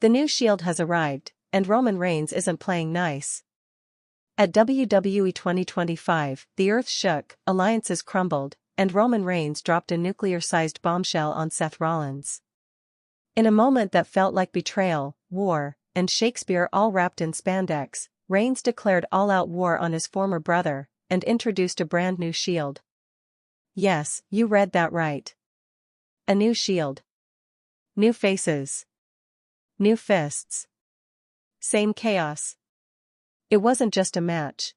The new Shield has arrived, and Roman Reigns isn't playing nice. At WWE 2025, the earth shook, alliances crumbled, and Roman Reigns dropped a nuclear-sized bombshell on Seth Rollins. In a moment that felt like betrayal, war, and Shakespeare all wrapped in spandex, Reigns declared all-out war on his former brother, and introduced a brand new Shield. Yes, you read that right. A new Shield. New faces. New fists. Same chaos. It wasn't just a match.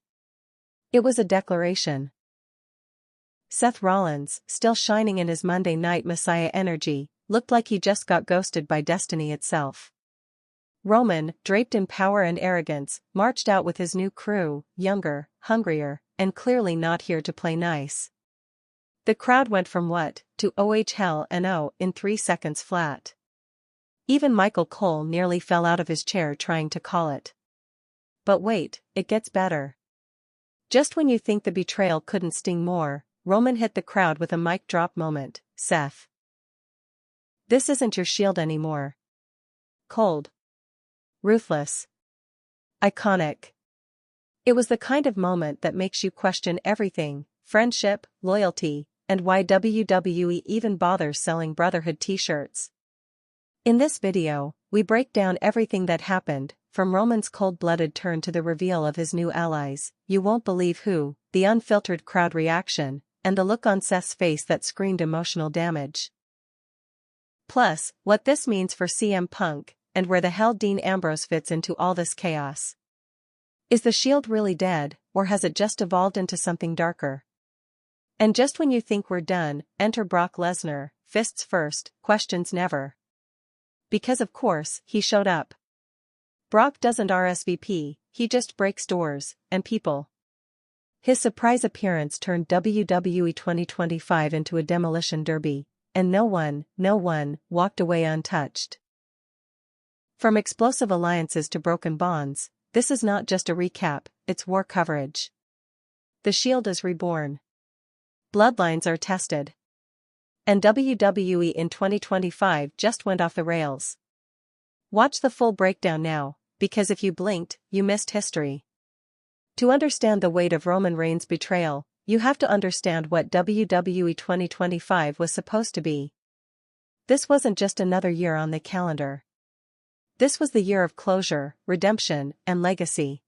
It was a declaration. Seth Rollins, still shining in his Monday Night Messiah energy, looked like he just got ghosted by destiny itself. Roman, draped in power and arrogance, marched out with his new crew, younger, hungrier, and clearly not here to play nice. The crowd went from what to oh hell and oh in 3 seconds flat. Even Michael Cole nearly fell out of his chair trying to call it. But wait, it gets better. Just when you think the betrayal couldn't sting more, Roman hit the crowd with a mic drop moment. Seth, this isn't your Shield anymore. Cold. Ruthless. Iconic. It was the kind of moment that makes you question everything: friendship, loyalty, and why WWE even bothers selling brotherhood t-shirts. In this video, we break down everything that happened, from Roman's cold-blooded turn to the reveal of his new allies, you won't believe who, the unfiltered crowd reaction, and the look on Seth's face that screamed emotional damage. Plus, what this means for CM Punk, and where the hell Dean Ambrose fits into all this chaos. Is the Shield really dead, or has it just evolved into something darker? And just when you think we're done, enter Brock Lesnar, fists first, questions never. Because of course, he showed up. Brock doesn't RSVP, he just breaks doors, and people. His surprise appearance turned WWE 2025 into a demolition derby, and no one walked away untouched. From explosive alliances to broken bonds, this is not just a recap, it's war coverage. The Shield is reborn. Bloodlines are tested. And WWE in 2025 just went off the rails. Watch the full breakdown now, because if you blinked, you missed history. To understand the weight of Roman Reigns' betrayal, you have to understand what WWE 2025 was supposed to be. This wasn't just another year on the calendar. This was the year of closure, redemption, and legacy.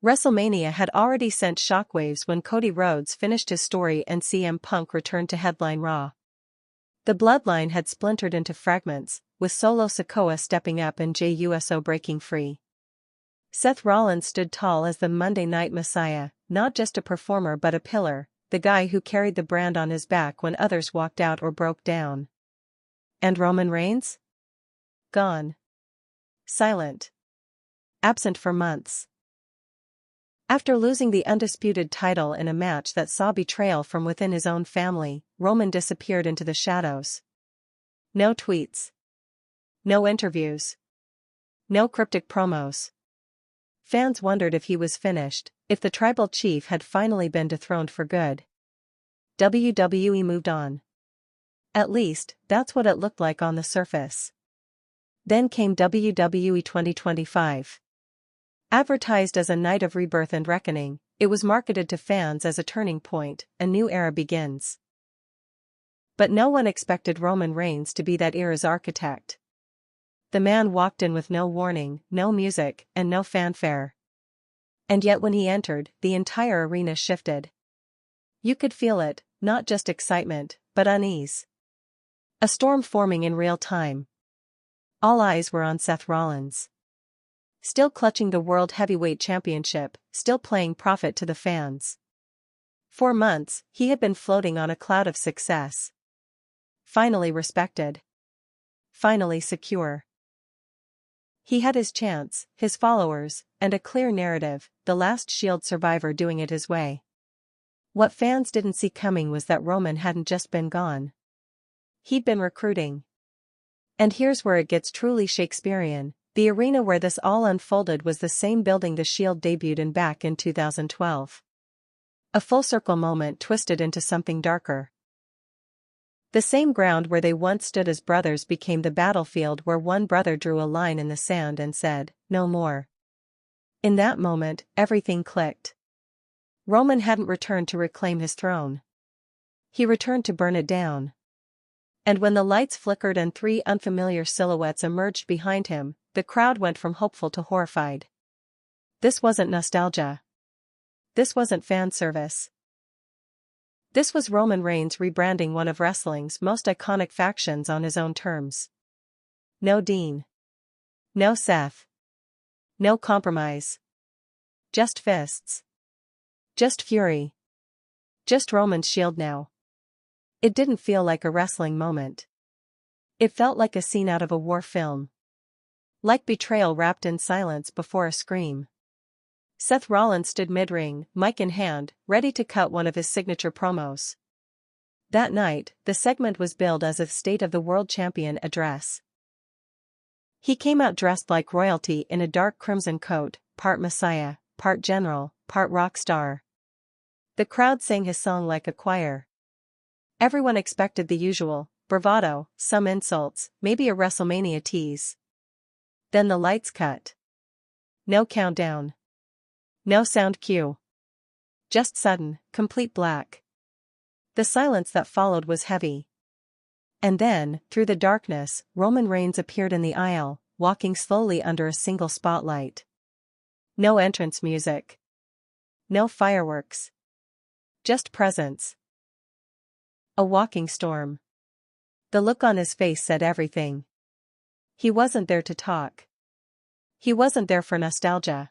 WrestleMania had already sent shockwaves when Cody Rhodes finished his story and CM Punk returned to headline Raw. The bloodline had splintered into fragments, with Solo Sikoa stepping up and Jey Uso breaking free. Seth Rollins stood tall as the Monday Night Messiah, not just a performer but a pillar, the guy who carried the brand on his back when others walked out or broke down. And Roman Reigns? Gone. Silent. Absent for months. After losing the undisputed title in a match that saw betrayal from within his own family, Roman disappeared into the shadows. No tweets. No interviews. No cryptic promos. Fans wondered if he was finished, if the tribal chief had finally been dethroned for good. WWE moved on. At least, that's what it looked like on the surface. Then came WWE 2025. Advertised as a night of rebirth and reckoning, it was marketed to fans as a turning point, a new era begins. But no one expected Roman Reigns to be that era's architect. The man walked in with no warning, no music, and no fanfare. And yet when he entered, the entire arena shifted. You could feel it, not just excitement, but unease. A storm forming in real time. All eyes were on Seth Rollins. Still clutching the World Heavyweight Championship, still playing prophet to the fans. For months, he had been floating on a cloud of success. Finally respected. Finally secure. He had his chance, his followers, and a clear narrative, the last Shield survivor doing it his way. What fans didn't see coming was that Roman hadn't just been gone. He'd been recruiting. And here's where it gets truly Shakespearean. The arena where this all unfolded was the same building the Shield debuted in back in 2012. A full-circle moment twisted into something darker. The same ground where they once stood as brothers became the battlefield where one brother drew a line in the sand and said, "No more." In that moment, everything clicked. Roman hadn't returned to reclaim his throne. He returned to burn it down. And when the lights flickered and three unfamiliar silhouettes emerged behind him, the crowd went from hopeful to horrified. This wasn't nostalgia. This wasn't fan service. This was Roman Reigns rebranding one of wrestling's most iconic factions on his own terms. No Dean. No Seth. No compromise. Just fists. Just fury. Just Roman's shield now. It didn't feel like a wrestling moment. It felt like a scene out of a war film. Like betrayal wrapped in silence before a scream. Seth Rollins stood mid-ring, mic in hand, ready to cut one of his signature promos. That night, the segment was billed as a State of the World Champion address. He came out dressed like royalty in a dark crimson coat, part Messiah, part general, part rock star. The crowd sang his song like a choir. Everyone expected the usual, bravado, some insults, maybe a WrestleMania tease. Then the lights cut. No countdown. No sound cue. Just sudden, complete black. The silence that followed was heavy. And then, through the darkness, Roman Reigns appeared in the aisle, walking slowly under a single spotlight. No entrance music. No fireworks. Just presence. A walking storm. The look on his face said everything. He wasn't there to talk. He wasn't there for nostalgia.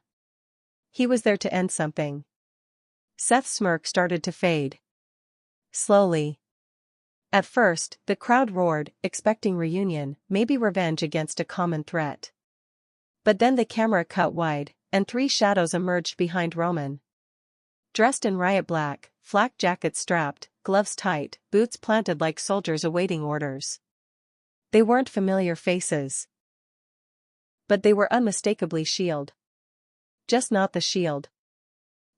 He was there to end something. Seth's smirk started to fade. Slowly. At first, the crowd roared, expecting reunion, maybe revenge against a common threat. But then the camera cut wide, and three shadows emerged behind Roman. Dressed in riot black, flak jackets strapped, gloves tight, boots planted like soldiers awaiting orders. They weren't familiar faces. But they were unmistakably Shield. Just not the Shield.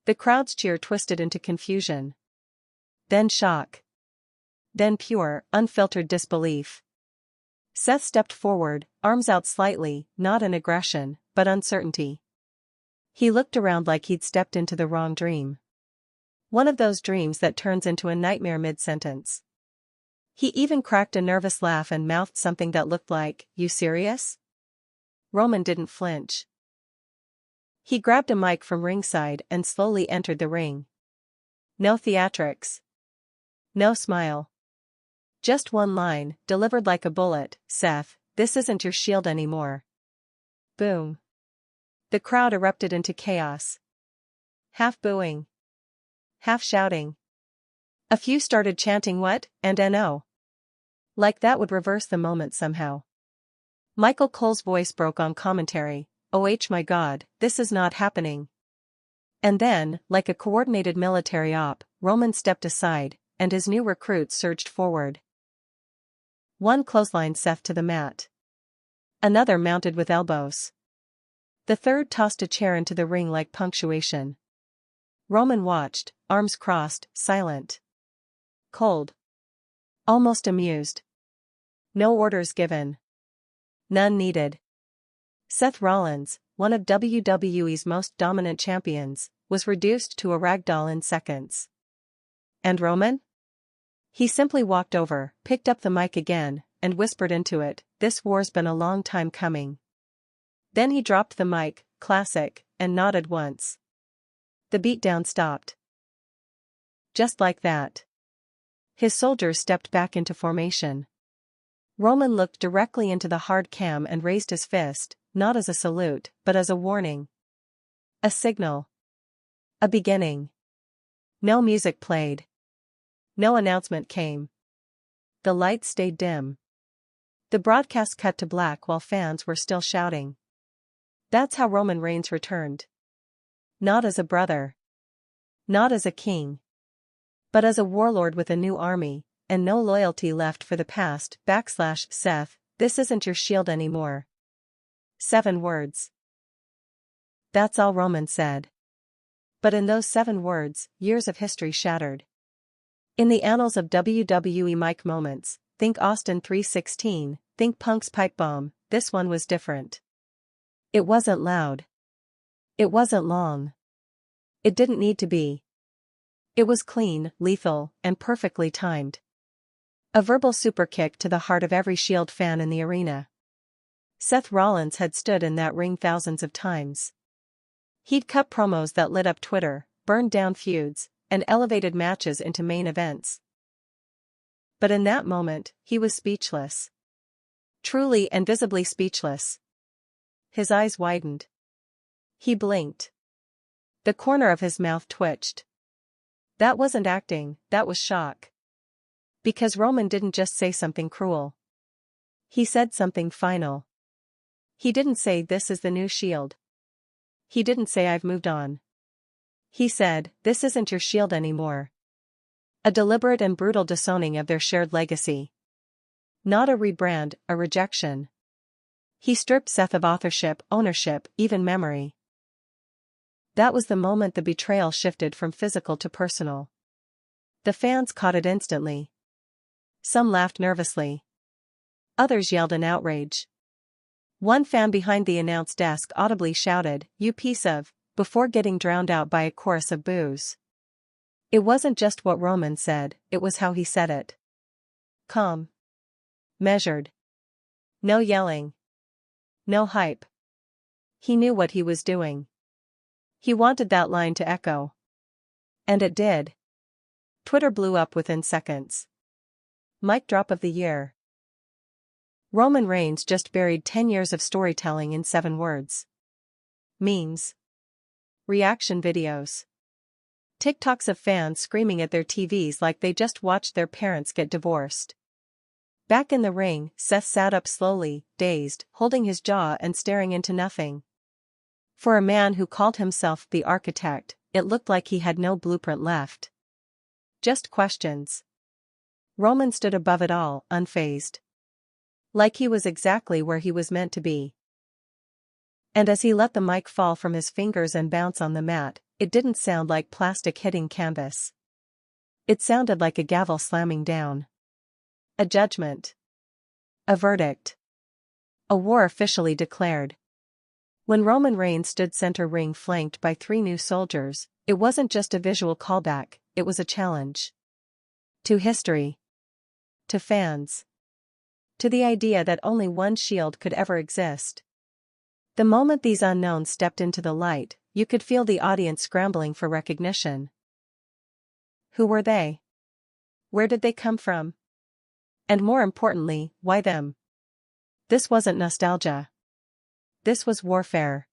The crowd's cheer twisted into confusion. Then shock. Then pure, unfiltered disbelief. Seth stepped forward, arms out slightly, not in aggression, but uncertainty. He looked around like he'd stepped into the wrong dream. One of those dreams that turns into a nightmare mid-sentence. He even cracked a nervous laugh and mouthed something that looked like, "You serious?" Roman didn't flinch. He grabbed a mic from ringside and slowly entered the ring. No theatrics. No smile. Just one line, delivered like a bullet, "Seth, this isn't your Shield anymore." Boom. The crowd erupted into chaos. Half booing. Half shouting. A few started chanting what, and NO. Like that would reverse the moment somehow. Michael Cole's voice broke on commentary, "Oh my God, this is not happening." And then, like a coordinated military op, Roman stepped aside, and his new recruits surged forward. One clotheslined Seth to the mat. Another mounted with elbows. The third tossed a chair into the ring like punctuation. Roman watched, arms crossed, silent. Cold. Almost amused. No orders given. None needed. Seth Rollins, one of WWE's most dominant champions, was reduced to a ragdoll in seconds. And Roman? He simply walked over, picked up the mic again, and whispered into it, "This war's been a long time coming." Then he dropped the mic, classic, and nodded once. The beatdown stopped. Just like that. His soldiers stepped back into formation. Roman looked directly into the hard cam and raised his fist, not as a salute, but as a warning. A signal. A beginning. No music played. No announcement came. The lights stayed dim. The broadcast cut to black while fans were still shouting. That's how Roman Reigns returned. Not as a brother. Not as a king. But as a warlord with a new army, and no loyalty left for the past. /Seth, this isn't your Shield anymore. 7 words. That's all Roman said. But in those 7 words, years of history shattered. In the annals of WWE mic moments, think Austin 3:16, think Punk's pipe bomb, this one was different. It wasn't loud. It wasn't long. It didn't need to be. It was clean, lethal, and perfectly timed. A verbal superkick to the heart of every Shield fan in the arena. Seth Rollins had stood in that ring thousands of times. He'd cut promos that lit up Twitter, burned down feuds, and elevated matches into main events. But in that moment, he was speechless. Truly and visibly speechless. His eyes widened. He blinked. The corner of his mouth twitched. That wasn't acting, that was shock. Because Roman didn't just say something cruel. He said something final. He didn't say this is the new Shield. He didn't say I've moved on. He said, this isn't your Shield anymore. A deliberate and brutal disowning of their shared legacy. Not a rebrand, a rejection. He stripped Seth of authorship, ownership, even memory. That was the moment the betrayal shifted from physical to personal. The fans caught it instantly. Some laughed nervously. Others yelled in outrage. One fan behind the announce desk audibly shouted, "You piece of," before getting drowned out by a chorus of boos. It wasn't just what Roman said, it was how he said it. Calm. Measured. No yelling. No hype. He knew what he was doing. He wanted that line to echo. And it did. Twitter blew up within seconds. Mic drop of the year. Roman Reigns just buried 10 years of storytelling in 7 words. Memes. Reaction videos. TikToks of fans screaming at their TVs like they just watched their parents get divorced. Back in the ring, Seth sat up slowly, dazed, holding his jaw and staring into nothing. For a man who called himself the architect, it looked like he had no blueprint left. Just questions. Roman stood above it all, unfazed. Like he was exactly where he was meant to be. And as he let the mic fall from his fingers and bounce on the mat, it didn't sound like plastic hitting canvas. It sounded like a gavel slamming down. A judgment. A verdict. A war officially declared. When Roman Reigns stood center ring flanked by 3 new soldiers, it wasn't just a visual callback, it was a challenge. To history. To fans. To the idea that only one Shield could ever exist. The moment these unknowns stepped into the light, you could feel the audience scrambling for recognition. Who were they? Where did they come from? And more importantly, why them? This wasn't nostalgia. This was warfare.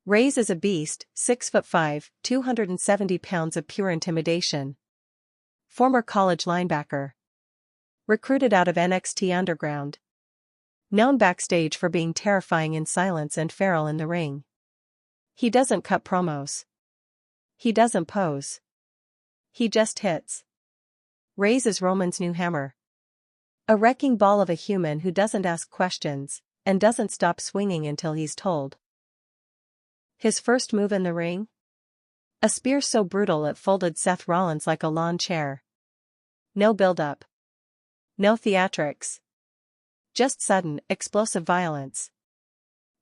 Reigns is a beast, 6'5", 270 pounds of pure intimidation. Former college linebacker. Recruited out of NXT Underground. Known backstage for being terrifying in silence and feral in the ring. He doesn't cut promos. He doesn't pose. He just hits. Reigns is Roman's new hammer. A wrecking ball of a human who doesn't ask questions, and doesn't stop swinging until he's told. His first move in the ring? A spear so brutal it folded Seth Rollins like a lawn chair. No build-up. No theatrics. Just sudden, explosive violence.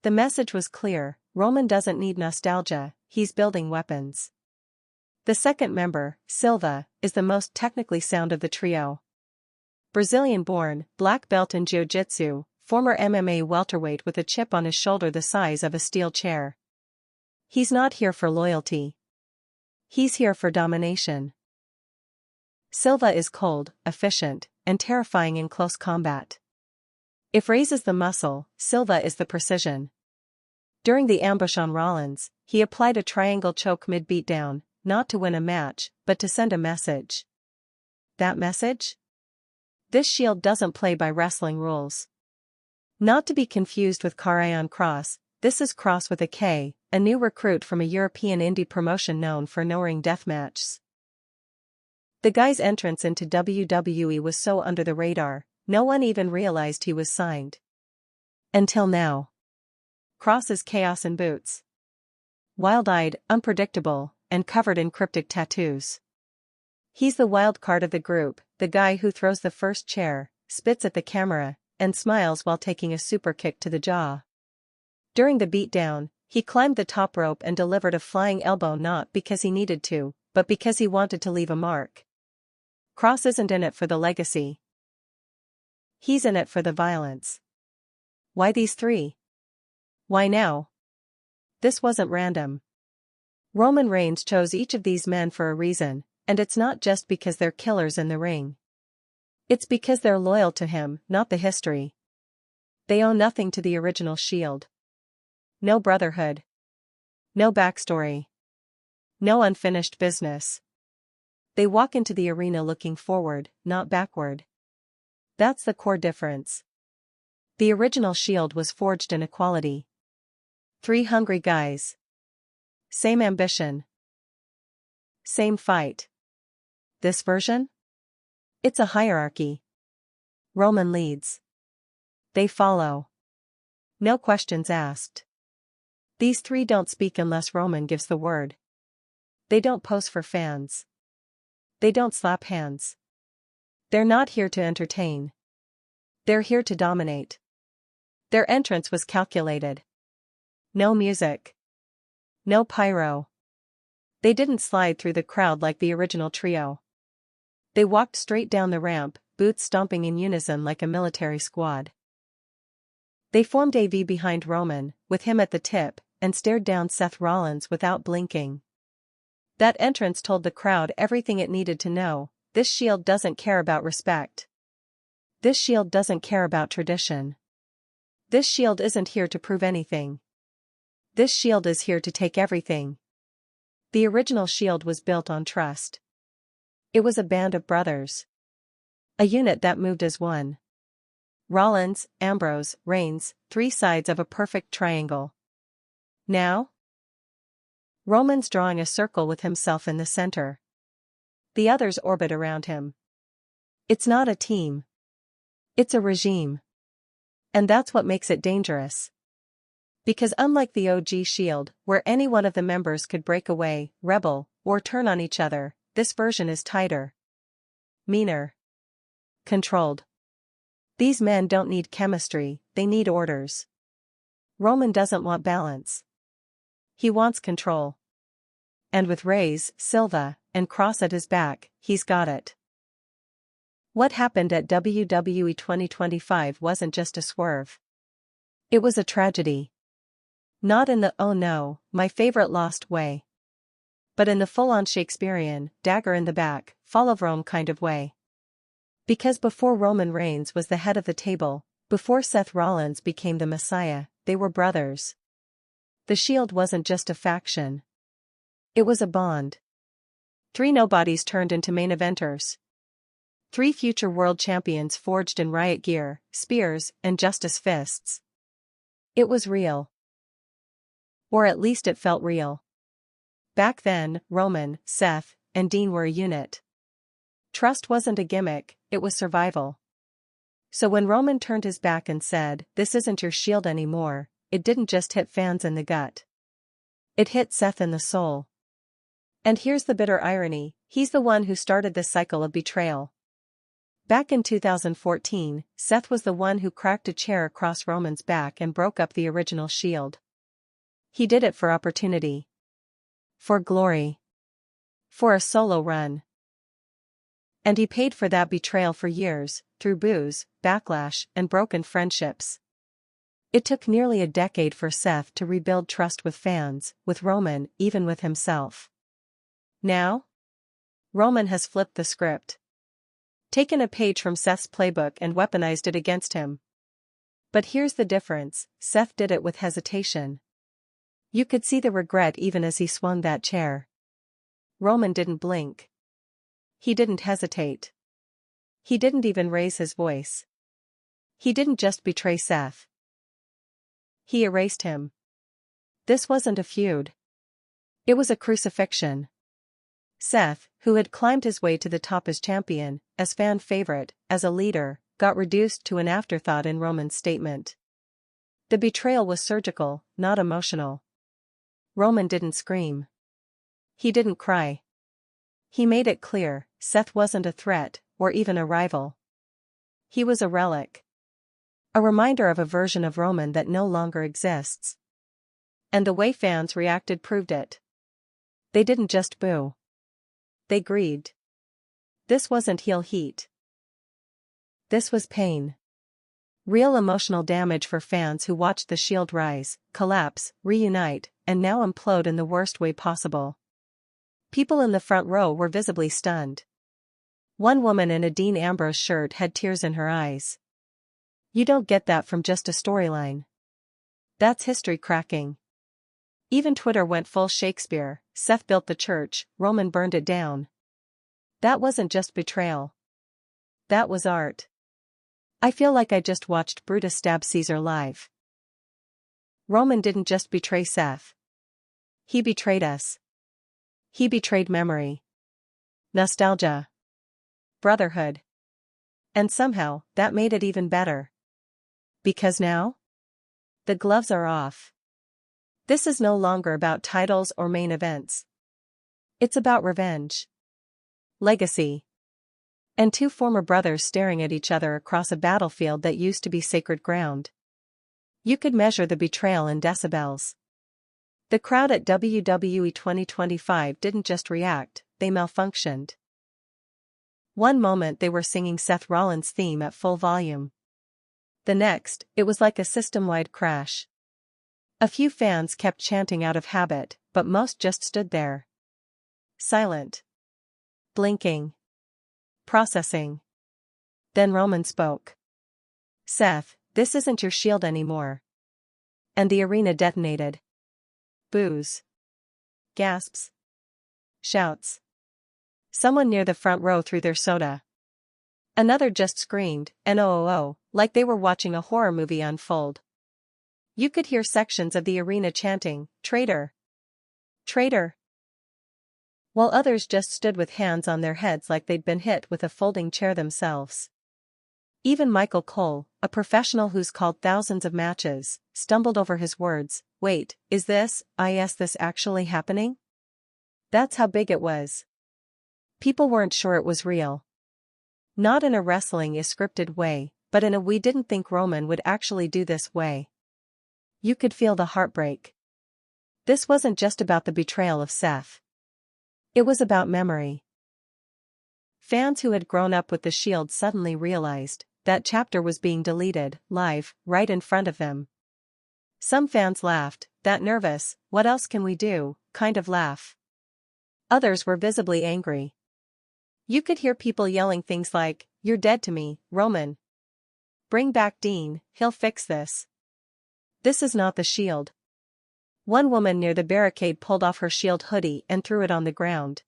The message was clear, Roman doesn't need nostalgia, he's building weapons. The second member, Silva, is the most technically sound of the trio. Brazilian-born, black belt in jiu-jitsu, former MMA welterweight with a chip on his shoulder the size of a steel chair. He's not here for loyalty. He's here for domination. Silva is cold, efficient, and terrifying in close combat. If Reigns is the muscle, Silva is the precision. During the ambush on Rollins, he applied a triangle choke mid-beatdown, not to win a match, but to send a message. That message? This Shield doesn't play by wrestling rules. Not to be confused with Karrion Kross, this is Kross with a K, a new recruit from a European indie promotion known for no-ring deathmatches. The guy's entrance into WWE was so under the radar, no one even realized he was signed. Until now. Kross is chaos in boots. Wild-eyed, unpredictable, and covered in cryptic tattoos. He's the wild card of the group, the guy who throws the first chair, spits at the camera, and smiles while taking a super kick to the jaw. During the beatdown, he climbed the top rope and delivered a flying elbow not because he needed to, but because he wanted to leave a mark. Cross isn't in it for the legacy. He's in it for the violence. Why these three? Why now? This wasn't random. Roman Reigns chose each of these men for a reason, and it's not just because they're killers in the ring. It's because they're loyal to him, not the history. They owe nothing to the original Shield. No brotherhood. No backstory. No unfinished business. They walk into the arena looking forward, not backward. That's the core difference. The original Shield was forged in equality. 3 hungry guys. Same ambition. Same fight. This version? It's a hierarchy. Roman leads. They follow. No questions asked. These 3 don't speak unless Roman gives the word. They don't pose for fans. They don't slap hands. They're not here to entertain. They're here to dominate. Their entrance was calculated. No music. No pyro. They didn't slide through the crowd like the original trio. They walked straight down the ramp, boots stomping in unison like a military squad. They formed a V behind Roman, with him at the tip, and stared down Seth Rollins without blinking. That entrance told the crowd everything it needed to know. This Shield doesn't care about respect. This Shield doesn't care about tradition. This Shield isn't here to prove anything. This Shield is here to take everything. The original Shield was built on trust. It was a band of brothers. A unit that moved as one. Rollins, Ambrose, Reigns, 3 sides of a perfect triangle. Now? Roman's drawing a circle with himself in the center. The others orbit around him. It's not a team. It's a regime. And that's what makes it dangerous. Because unlike the OG Shield, where any one of the members could break away, rebel, or turn on each other, this version is tighter. Meaner. Controlled. These men don't need chemistry, they need orders. Roman doesn't want balance. He wants control. And with Reigns, Silva, and Cross at his back, he's got it. What happened at WWE 2025 wasn't just a swerve. It was a tragedy. Not in the "oh no, my favorite lost" way. But in the full-on Shakespearean, dagger in the back, fall of Rome kind of way. Because before Roman Reigns was the head of the table, before Seth Rollins became the Messiah, they were brothers. The Shield wasn't just a faction. It was a bond. 3 nobodies turned into main eventers. 3 future world champions forged in riot gear, spears, and justice fists. It was real. Or at least it felt real. Back then, Roman, Seth, and Dean were a unit. Trust wasn't a gimmick, it was survival. So when Roman turned his back and said, "This isn't your Shield anymore," it didn't just hit fans in the gut. It hit Seth in the soul. And here's the bitter irony, he's the one who started this cycle of betrayal. Back in 2014, Seth was the one who cracked a chair across Roman's back and broke up the original Shield. He did it for opportunity. For glory. For a solo run. And he paid for that betrayal for years, through boos, backlash, and broken friendships. It took nearly a decade for Seth to rebuild trust with fans, with Roman, even with himself. Now? Roman has flipped the script. Taken a page from Seth's playbook and weaponized it against him. But here's the difference, Seth did it with hesitation. You could see the regret even as he swung that chair. Roman didn't blink. He didn't hesitate. He didn't even raise his voice. He didn't just betray Seth. He erased him. This wasn't a feud. It was a crucifixion. Seth, who had climbed his way to the top as champion, as fan favorite, as a leader, got reduced to an afterthought in Roman's statement. The betrayal was surgical, not emotional. Roman didn't scream. He didn't cry. He made it clear, Seth wasn't a threat, or even a rival. He was a relic. A reminder of a version of Roman that no longer exists. And the way fans reacted proved it. They didn't just boo. They grieved. This wasn't heel heat. This was pain. Real emotional damage for fans who watched the Shield rise, collapse, reunite, and now implode in the worst way possible. People in the front row were visibly stunned. One woman in a Dean Ambrose shirt had tears in her eyes. You don't get that from just a storyline. That's history cracking. Even Twitter went full Shakespeare. Seth built the church, Roman burned it down. That wasn't just betrayal. That was art. I feel like I just watched Brutus stab Caesar live. Roman didn't just betray Seth. He betrayed us. He betrayed memory. Nostalgia. Brotherhood. And somehow, that made it even better. Because now? The gloves are off. This is no longer about titles or main events. It's about revenge. Legacy. And two former brothers staring at each other across a battlefield that used to be sacred ground. You could measure the betrayal in decibels. The crowd at WWE 2025 didn't just react, they malfunctioned. One moment they were singing Seth Rollins' theme at full volume. The next, it was like a system-wide crash. A few fans kept chanting out of habit, but most just stood there. Silent. Blinking. Processing. Then Roman spoke. Seth, this isn't your Shield anymore. And the arena detonated. Boos. Gasps. Shouts. Someone near the front row threw their soda. Another just screamed, "NOOO," like they were watching a horror movie unfold. You could hear sections of the arena chanting, "Traitor! Traitor!" While others just stood with hands on their heads like they'd been hit with a folding chair themselves. Even Michael Cole, a professional who's called thousands of matches, stumbled over his words. Wait, is this actually happening? That's how big it was. People weren't sure it was real. Not in a wrestling is scripted way, but in a we didn't think Roman would actually do this way. You could feel the heartbreak. This wasn't just about the betrayal of Seth. It was about memory. Fans who had grown up with the Shield suddenly realized that chapter was being deleted, live, right in front of them. Some fans laughed, that nervous, "what else can we do," kind of laugh. Others were visibly angry. You could hear people yelling things like, "You're dead to me, Roman. Bring back Dean, he'll fix this. This is not the Shield." One woman near the barricade pulled off her Shield hoodie and threw it on the ground.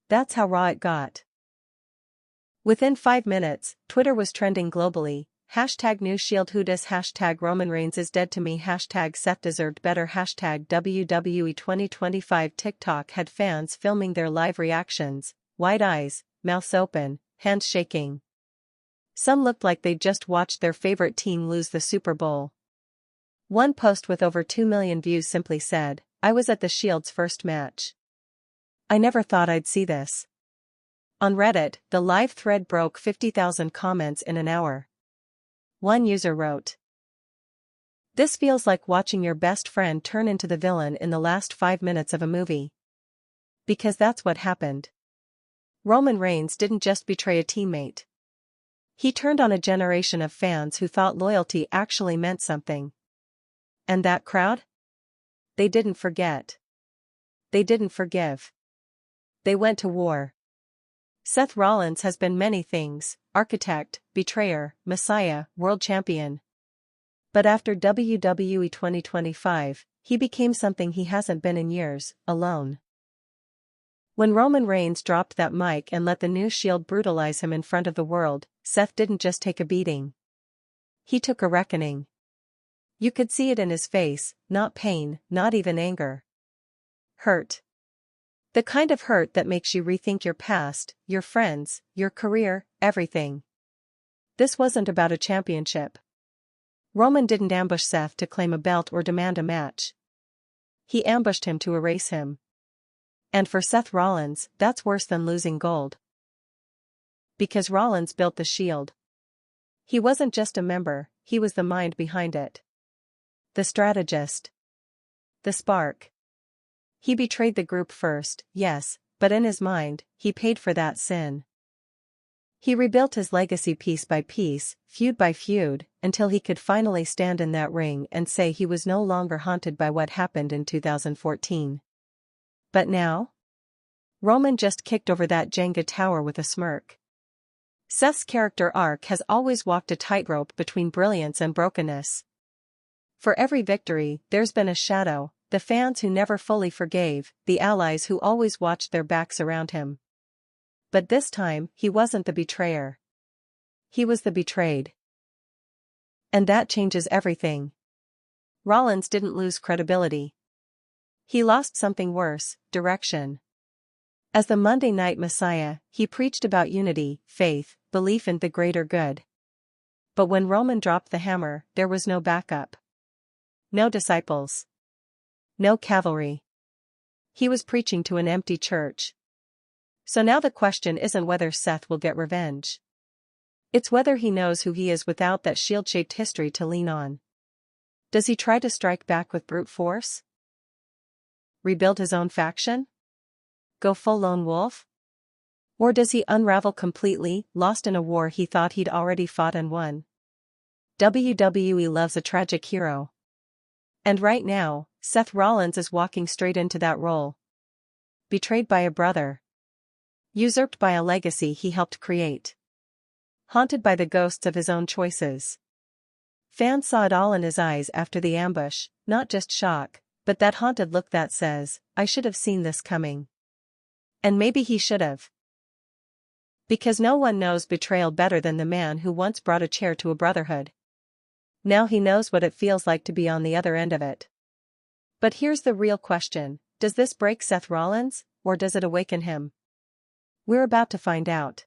That's how raw it got. Within 5 minutes, Twitter was trending globally. #new Shield who dis #Roman Reigns is dead to me #Seth deserved better #WWE 2025 TikTok had fans filming their live reactions, wide eyes, mouths open, hands shaking. Some looked like they'd just watched their favorite team lose the Super Bowl. One post with over 2 million views simply said, "I was at the Shield's first match. I never thought I'd see this." On Reddit, the live thread broke 50,000 comments in an hour. One user wrote, "This feels like watching your best friend turn into the villain in the last 5 minutes of a movie." Because that's what happened. Roman Reigns didn't just betray a teammate. He turned on a generation of fans who thought loyalty actually meant something. And that crowd? They didn't forget. They didn't forgive. They went to war. Seth Rollins has been many things: architect, betrayer, messiah, world champion. But after WWE 2025, he became something he hasn't been in years: alone. When Roman Reigns dropped that mic and let the new Shield brutalize him in front of the world, Seth didn't just take a beating. He took a reckoning. You could see it in his face, not pain, not even anger. Hurt. The kind of hurt that makes you rethink your past, your friends, your career, everything. This wasn't about a championship. Roman didn't ambush Seth to claim a belt or demand a match. He ambushed him to erase him. And for Seth Rollins, that's worse than losing gold. Because Rollins built the Shield. He wasn't just a member, he was the mind behind it. The strategist. The spark. He betrayed the group first, yes, but in his mind, he paid for that sin. He rebuilt his legacy piece by piece, feud by feud, until he could finally stand in that ring and say he was no longer haunted by what happened in 2014. But now? Roman just kicked over that Jenga tower with a smirk. Seth's character arc has always walked a tightrope between brilliance and brokenness. For every victory, there's been a shadow, the fans who never fully forgave, the allies who always watched their backs around him. But this time, he wasn't the betrayer. He was the betrayed. And that changes everything. Rollins didn't lose credibility. He lost something worse, direction. As the Monday Night Messiah, he preached about unity, faith, belief in the greater good. But when Roman dropped the hammer, there was no backup. No disciples. No cavalry. He was preaching to an empty church. So now the question isn't whether Seth will get revenge. It's whether he knows who he is without that shield-shaped history to lean on. Does he try to strike back with brute force? Rebuild his own faction? Go full lone wolf? Or does he unravel completely, lost in a war he thought he'd already fought and won? WWE loves a tragic hero. And right now, Seth Rollins is walking straight into that role. Betrayed by a brother. Usurped by a legacy he helped create. Haunted by the ghosts of his own choices. Fans saw it all in his eyes after the ambush, not just shock, but that haunted look that says, I should have seen this coming. And maybe he should have. Because no one knows betrayal better than the man who once brought a chair to a brotherhood. Now he knows what it feels like to be on the other end of it. But here's the real question, does this break Seth Rollins, or does it awaken him? We're about to find out.